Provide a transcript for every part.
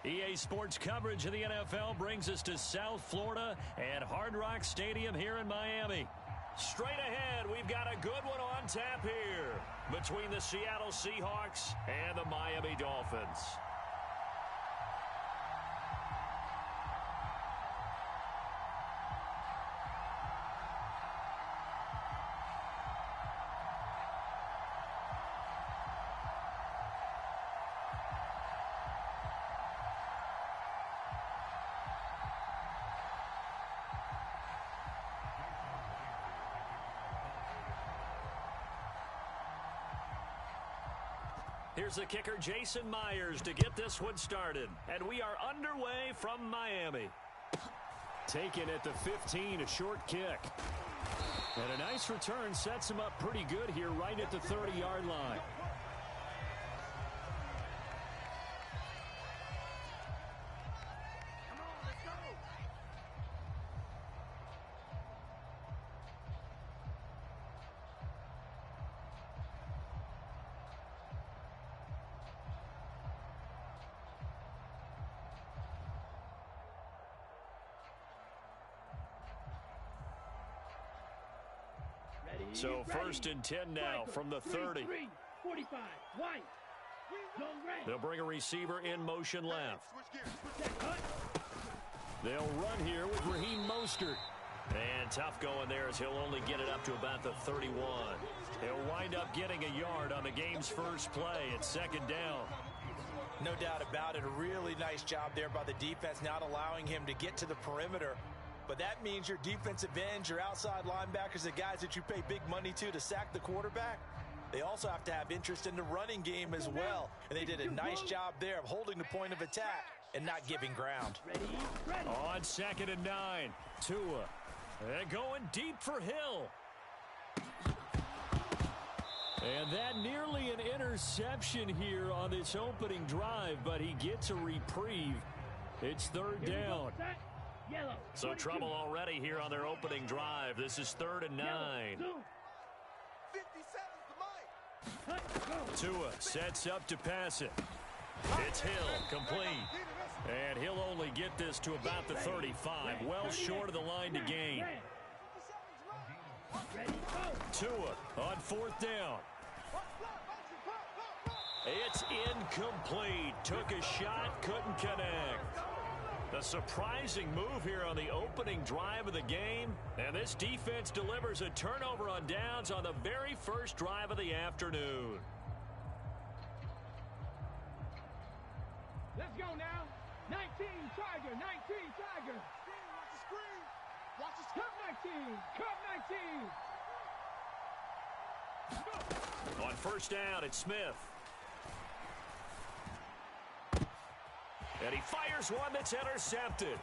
EA Sports coverage of the NFL brings us to South Florida at Hard Rock Stadium here in Miami. Straight ahead, we've got a good one on tap here between the Seattle Seahawks and the Miami Dolphins. Here's the kicker, Jason Myers, to get this one started. And we are underway from Miami. Taken at the 15, a short kick. And a nice return sets him up pretty good here right at the 30-yard line. So first and 10 now from the 30. 45, white. They'll bring a receiver in motion left. They'll run here with Raheem Mostert. And tough going there as he'll only get it up to about the 31. He'll wind up getting a yard on the game's first play at second down. No doubt about it. A really nice job there by the defense, not allowing him to get to the perimeter. But that means your defensive ends, your outside linebackers, the guys that you pay big money to sack the quarterback, they also have to have interest in the running game as well. And they did a nice job there of holding the point of attack and not giving ground. On second and 9, Tua. They're going deep for Hill. And that nearly an interception here on this opening drive, but he gets a reprieve. It's third down. So trouble already here on their opening drive. This is 3rd and 9. Tua sets up to pass it. It's Hill, complete. And he'll only get this to about the 35, well short of the line to gain. Tua on 4th down. It's incomplete. Took a shot, couldn't connect. A surprising move here on the opening drive of the game. And this defense delivers a turnover on downs on the very first drive of the afternoon. Let's go now. 19, Tiger, 19, Tiger. Watch the screen. Watch the screen. Come 19. On first down, it's Smith. And he fires one that's intercepted.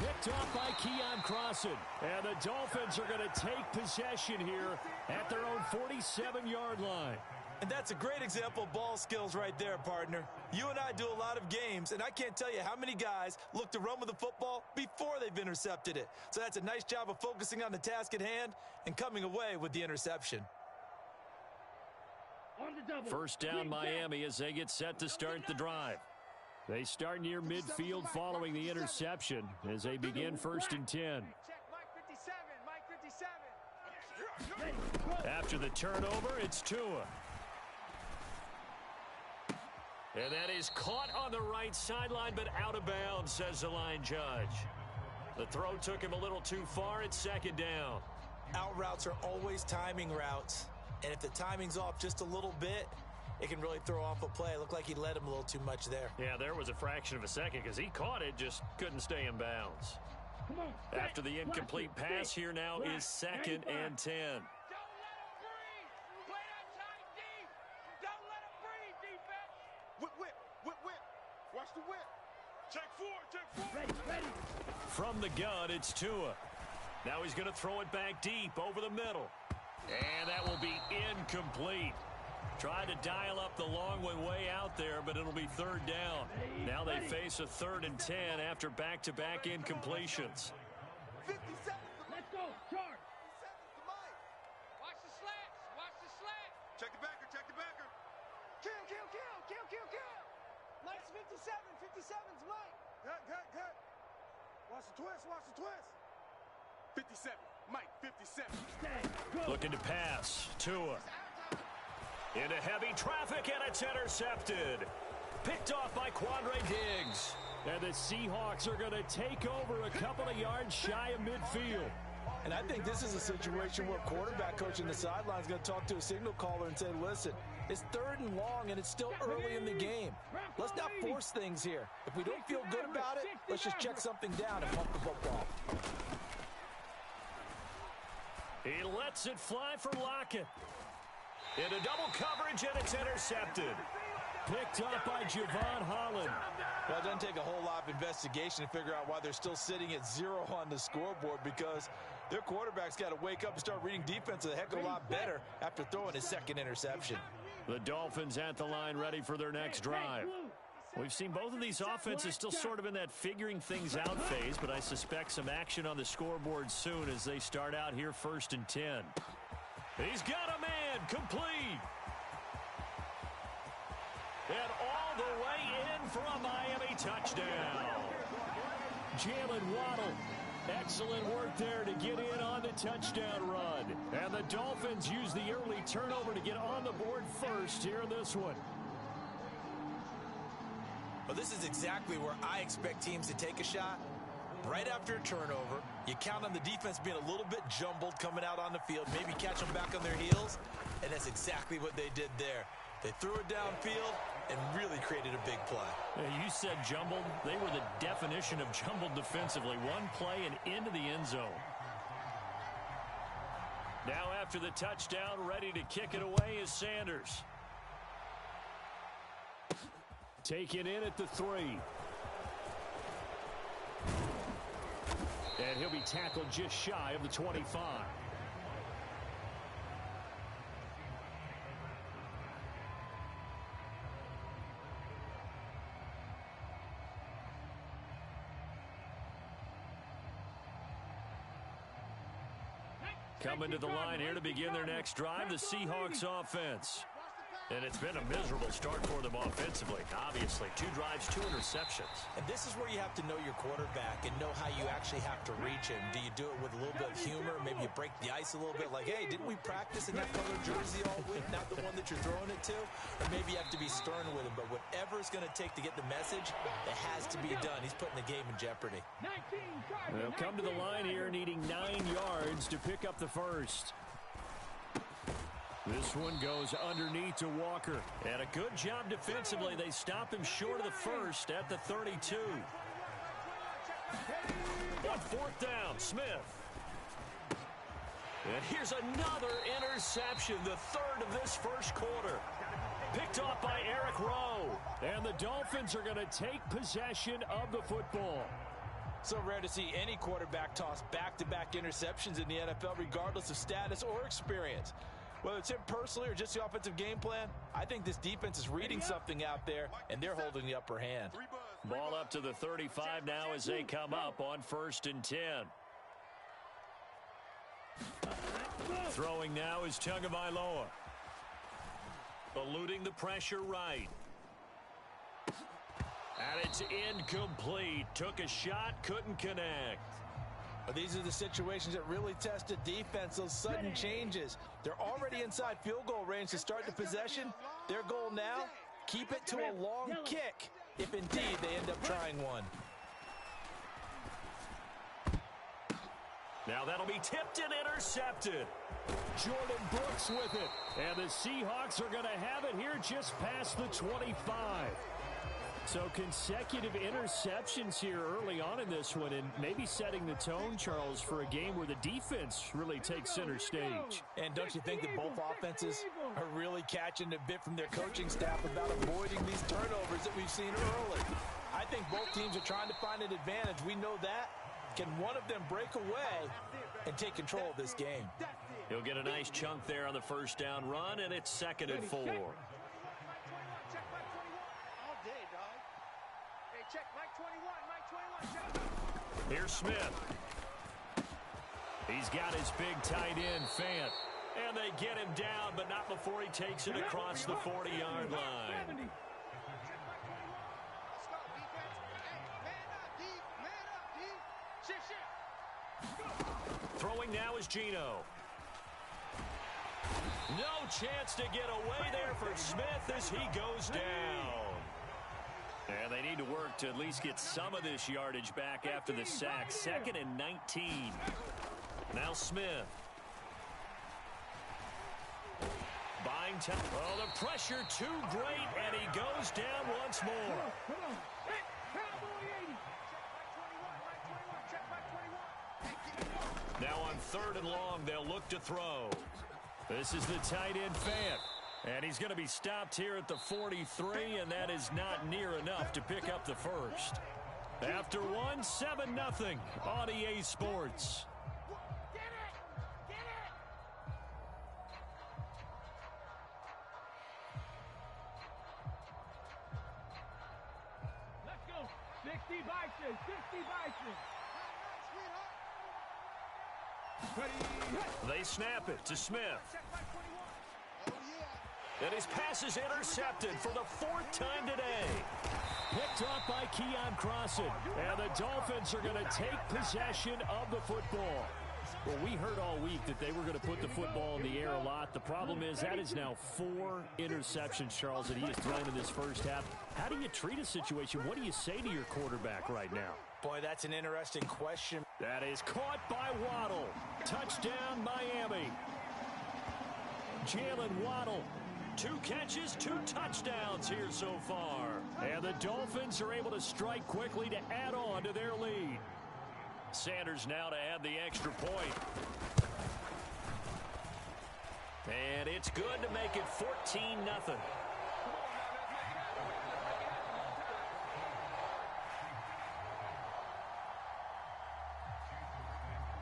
Picked off by Keon Crossan. And the Dolphins are going to take possession here at their own 47-yard line. And that's a great example of ball skills right there, partner. You and I do a lot of games, and I can't tell you how many guys look to run with the football before they've intercepted it. So that's a nice job of focusing on the task at hand and coming away with the interception. First down, Miami, as they get set to start the drive. They start near midfield following the interception as they begin 1st and 10. After the turnover, it's Tua. And that is caught on the right sideline, but out of bounds, says the line judge. The throw took him a little too far. It's 2nd down. Out routes are always timing routes. And if the timing's off just a little bit, it can really throw off a play. It looked like he led him a little too much there. Yeah, there was a fraction of a second because he caught it, just couldn't stay in bounds. After the incomplete pass, here now is 2nd and 10. Watch the whip. Check four. Ready. From the gun, it's Tua. Now he's going to throw it back deep over the middle. And that will be incomplete. Tried to dial up the long one way out there, but it'll be 3rd down. Now they face a 3rd and 10 after back-to-back incompletions. 50 seconds. Let's go. Charge. Watch the slats. Watch the slat. Check the backer. Kill. Nice 50 57's Mike. Cut. Watch the twist. 57. Mike, 57. Looking to pass. Tua. Into heavy traffic, and it's intercepted. Picked off by Quandre Diggs. And the Seahawks are going to take over a couple of yards shy of midfield. And I think this is a situation where quarterback coach in the sideline is going to talk to a signal caller and say, listen, it's 3rd and long, and it's still early in the game. Let's not force things here. If we don't feel good about it, let's just check something down and pump the football. He lets it fly for Lockett. Into double coverage, and it's intercepted. Picked up by Javon Holland. Well, it doesn't take a whole lot of investigation to figure out why they're still sitting at 0 on the scoreboard, because their quarterback's got to wake up and start reading defense a heck of a lot better after throwing his 2nd interception. The Dolphins at the line ready for their next drive. We've seen both of these offenses still sort of in that figuring things out phase, but I suspect some action on the scoreboard soon as they start out here 1st and 10. He's got a man, complete. And all the way in for a Miami touchdown. Jalen Waddle, excellent work there to get in on the touchdown run. And the Dolphins use the early turnover to get on the board first here in this one. Well, this is exactly where I expect teams to take a shot. Right after a turnover, you count on the defense being a little bit jumbled coming out on the field, maybe catch them back on their heels, and that's exactly what they did there. They threw it downfield and really created a big play. You said jumbled. They were the definition of jumbled defensively. One play and into the end zone. Now after the touchdown, ready to kick it away is Sanders. Taken in at the 3. And he'll be tackled just shy of the 25. Coming to the line here to begin their next drive, the Seahawks offense. And it's been a miserable start for them offensively. Obviously, 2 drives, 2 interceptions. And this is where you have to know your quarterback and know how you actually have to reach him. Do you do it with a little bit of humor? Maybe you break the ice a little bit like, hey, didn't we practice in that color jersey all week, not the one that you're throwing it to? Or maybe you have to be stern with him. But whatever it's going to take to get the message, it has to be done. He's putting the game in jeopardy. They'll come to the line here needing 9 yards to pick up the first. This one goes underneath to Walker. And a good job defensively. They stop him short of the first at the 32. On 4th down, Smith. And here's another interception, the 3rd of this first quarter. Picked off by Eric Rowe. And the Dolphins are going to take possession of the football. So rare to see any quarterback toss back-to-back interceptions in the NFL, regardless of status or experience. Whether it's him personally or just the offensive game plan, I think this defense is reading something out there, and they're holding the upper hand. Ball up to the 35 now as they come up on 1st and 10. Throwing now is Tagovailoa. Eluding the pressure right. And it's incomplete. Took a shot, couldn't connect. But these are the situations that really test a defense, those sudden changes. They're already inside field goal range to start the possession. Their goal now, keep it to a long kick, if indeed they end up trying one. Now that'll be tipped and intercepted. Jordan Brooks with it. And the Seahawks are going to have it here just past the 25. So consecutive interceptions here early on in this one, and maybe setting the tone, Charles, for a game where the defense really takes center stage. And don't you think that both offenses are really catching a bit from their coaching staff about avoiding these turnovers that we've seen early? I think both teams are trying to find an advantage. We know that. Can one of them break away and take control of this game? He'll get a nice chunk there on the 1st down run, and it's 2nd and 4. Here's Smith. He's got his big tight end, Fant. And they get him down, but not before he takes it across the 40-yard line. Throwing now is Gino. No chance to get away there for Smith as he goes down. And they need to work to at least get some of this yardage back after the sack. 2nd and 19. Now Smith. Buying time. Oh, the pressure too great, and he goes down once more. Now on 3rd and long, they'll look to throw. This is the tight end Fant. And he's going to be stopped here at the 43, and that is not near enough to pick up the first. After one, 7-0 on EA Sports. Let's go. 60 Bison. 60 Bison. They snap it to Smith. And his pass is intercepted for the 4th time today. Picked off by Keon Crossan. And the Dolphins are going to take possession of the football. Well, we heard all week that they were going to put the football in the air a lot. The problem is that is now 4 interceptions, Charles, that he has thrown in this first half. How do you treat a situation? What do you say to your quarterback right now? Boy, that's an interesting question. That is caught by Waddle. Touchdown, Miami. Jalen Waddle. 2 catches, 2 touchdowns here so far. And the Dolphins are able to strike quickly to add on to their lead. Sanders now to add the extra point. And it's good to make it 14-0.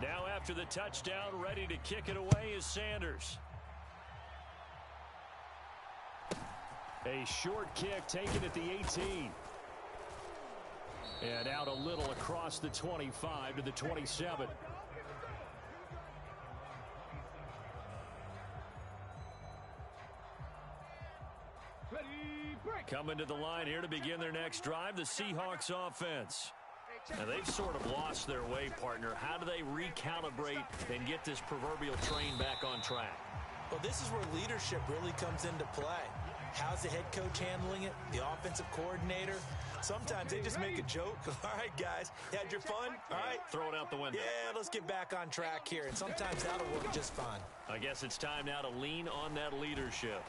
Now after the touchdown, ready to kick it away is Sanders. A short kick taken at the 18. And out a little across the 25 to the 27. Coming to the line here to begin their next drive, the Seahawks offense. Now they've sort of lost their way, partner. How do they recalibrate and get this proverbial train back on track? Well, this is where leadership really comes into play. How's the head coach handling it? The offensive coordinator? Sometimes they just make a joke. All right, guys, you had your fun? All right. Throw it out the window. Yeah, let's get back on track here. And sometimes that'll work just fine. I guess it's time now to lean on that leadership.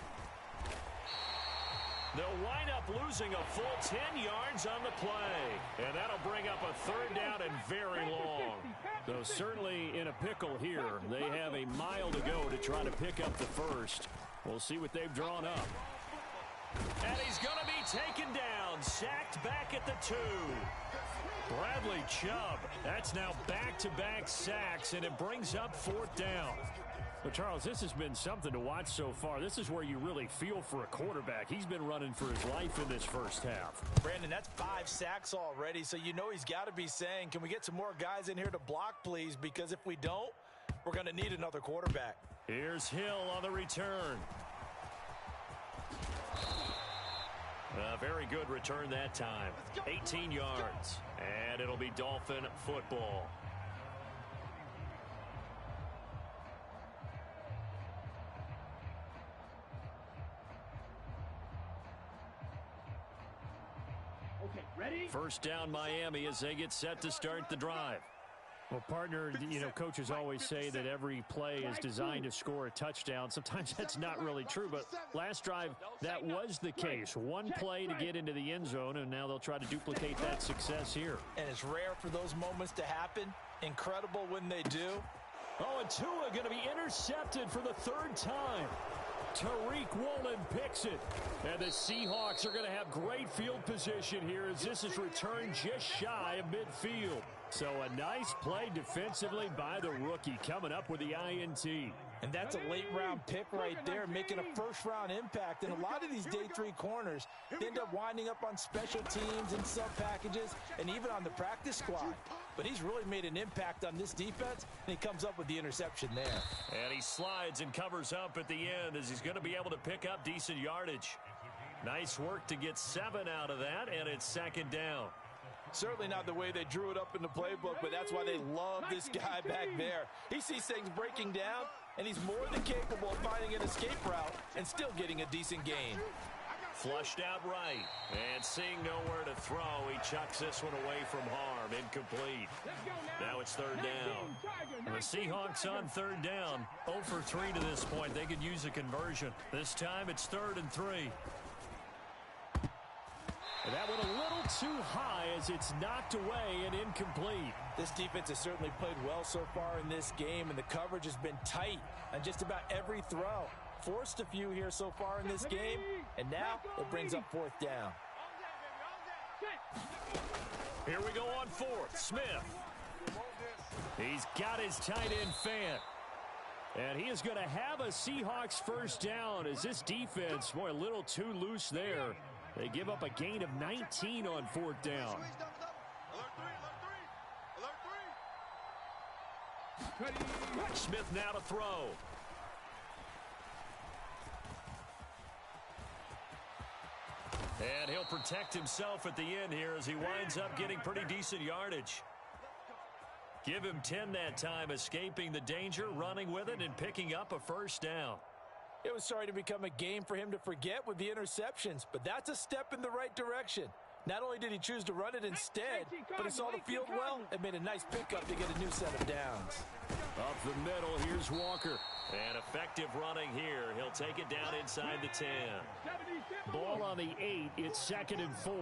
They'll wind up losing a full 10 yards on the play. And that'll bring up a 3rd down and very long. Though certainly in a pickle here. They have a mile to go to try to pick up the first. We'll see what they've drawn up. And he's going to be taken down. Sacked back at the 2. Bradley Chubb. That's now back-to-back sacks, and it brings up 4th down. But, Charles, this has been something to watch so far. This is where you really feel for a quarterback. He's been running for his life in this first half. Brandon, that's 5 sacks already, so you know he's got to be saying, can we get some more guys in here to block, please? Because if we don't, we're going to need another quarterback. Here's Hill on the return. A very good return that time. 18 yards. And it'll be Dolphin football. Okay, ready? First down Miami as they get set to start the drive. Well, partner, you know, coaches always say that every play is designed to score a touchdown. Sometimes that's not really true, but last drive, that was the case. One play to get into the end zone, and now they'll try to duplicate that success here. And it's rare for those moments to happen. Incredible when they do. Oh, and Tua going to be intercepted for the 3rd time. Tariq Woolen picks it. And the Seahawks are going to have great field position here as this is returned just shy of midfield. So a nice play defensively by the rookie coming up with the INT. And that's a late-round pick right there, making a first-round impact. And a lot of these day 3 corners end up winding up on special teams and sub-packages and even on the practice squad. But he's really made an impact on this defense, and he comes up with the interception there. And he slides and covers up at the end as he's going to be able to pick up decent yardage. Nice work to get 7 out of that, and it's 2nd down. Certainly not the way they drew it up in the playbook, but that's why they love this guy back there. He sees things breaking down, and he's more than capable of finding an escape route and still getting a decent gain. Flushed out right, and seeing nowhere to throw, he chucks this one away from harm. Incomplete. Now it's third down. The Seahawks on third down. 0 for 3 to this point. They could use a conversion. This time it's 3rd and 3. And that went a little too high as it's knocked away and incomplete. This defense has certainly played well so far in this game, and the coverage has been tight on just about every throw. Forced a few here so far in this game, and now it brings up 4th down. Here we go on 4th. Smith. He's got his tight end fan. And he is going to have a Seahawks first down as this defense, boy, a little too loose there. They give up a gain of 19 on 4th down. Smith now to throw. And he'll protect himself at the end here as he winds up getting pretty decent yardage. Give him 10 that time, escaping the danger, running with it, and picking up a first down. It was starting to become a game for him to forget with the interceptions, but that's a step in the right direction. Not only did he choose to run it instead, but he saw the field well and made a nice pickup to get a new set of downs. Up the middle, here's Walker. And effective running here. He'll take it down inside the 10. Ball on the 8. It's 2nd and 4.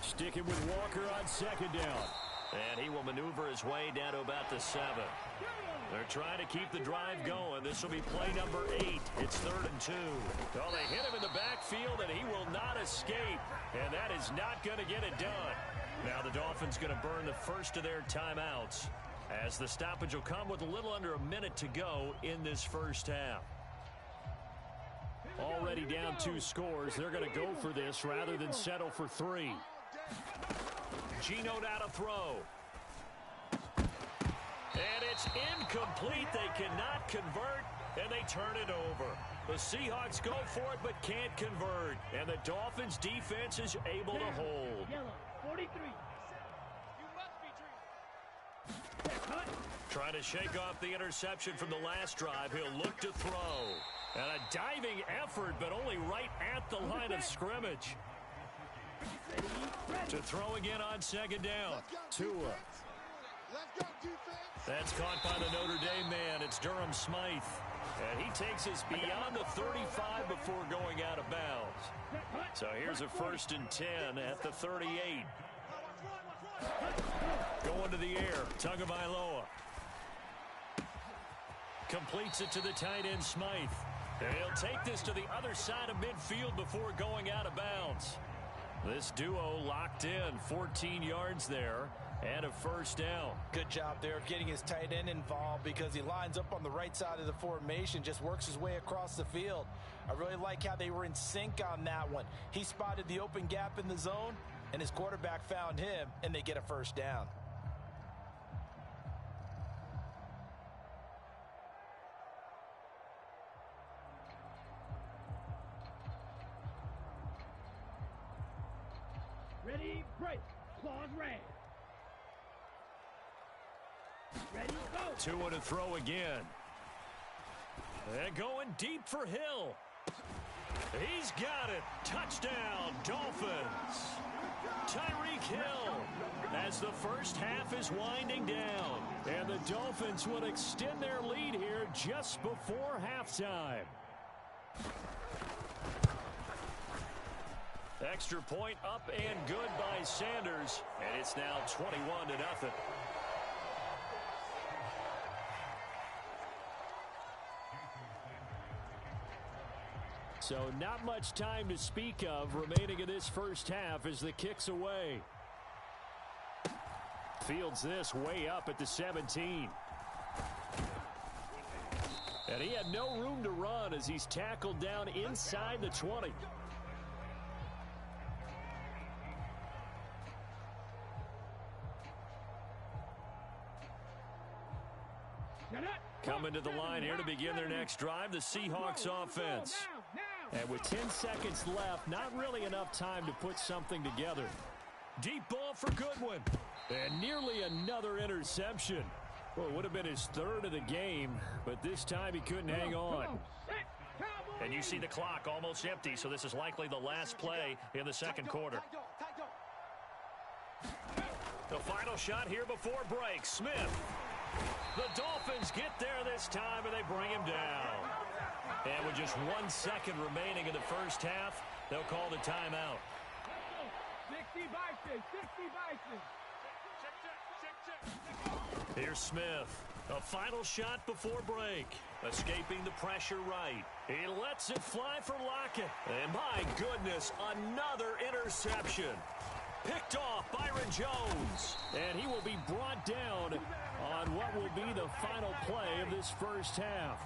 Sticking with Walker on 2nd down. And he will maneuver his way down to about the 7. They're trying to keep the drive going. This will be play number 8. It's 3rd and 2. Well, they hit him in the backfield, and he will not escape. And that is not going to get it done. Now the Dolphins going to burn the first of their timeouts, as the stoppage will come with a little under a minute to go in this first half. Already down 2 scores. They're going to go for this rather than settle for 3. Gino now to throw. And it's incomplete. They cannot convert, and they turn it over. The Seahawks go for it but can't convert, and the Dolphins defense is able to hold. Yellow, 43. Trying to shake off the interception from the last drive. He'll look to throw. And a diving effort, but only right at the line of scrimmage. To throw again on 2nd down. Tua. That's caught by the Notre Dame man. It's Durham Smythe. And he takes us beyond the 35 before going out of bounds. So here's a 1st and 10 at the 38. Going to the air. Tagovailoa. Completes it to the tight end Smythe. And he'll take this to the other side of midfield before going out of bounds. This duo locked in. 14 yards there and a first down. Good job there of getting his tight end involved, because he lines up on the right side of the formation, just works his way across the field. I really like how they were in sync on that one. He spotted the open gap in the zone, and his quarterback found him, and they get a first down. Ready, break. Claws red. Ready, go. Tua to throw again. And going deep for Hill. He's got it. Touchdown, Dolphins. Tyreek Hill, as the first half is winding down. And the Dolphins will extend their lead here just before halftime. Extra point up and good by Sanders. And it's now 21-0. So not much time to speak of remaining in this first half as the kick's away. Fields this way up at the 17. And he had no room to run as he's tackled down inside the 20. Coming to the line here to begin their next drive, the Seahawks offense. And with 10 seconds left, not really enough time to put something together. Deep ball for Goodwin. And nearly another interception. Well, it would have been his third of the game, but this time he couldn't hang on. And you see the clock almost empty, so this is likely the last play in the second quarter. The final shot here before break. Smith. The Dolphins get there this time, and they bring him down. And with just 1 second remaining in the first half, they'll call the timeout. 60 Bison, 60 Bison. Here's Smith. A final shot before break. Escaping the pressure right. He lets it fly for Lockett. And my goodness, another interception. Picked off Byron Jones. And he will be brought down on what will be the final play of this first half.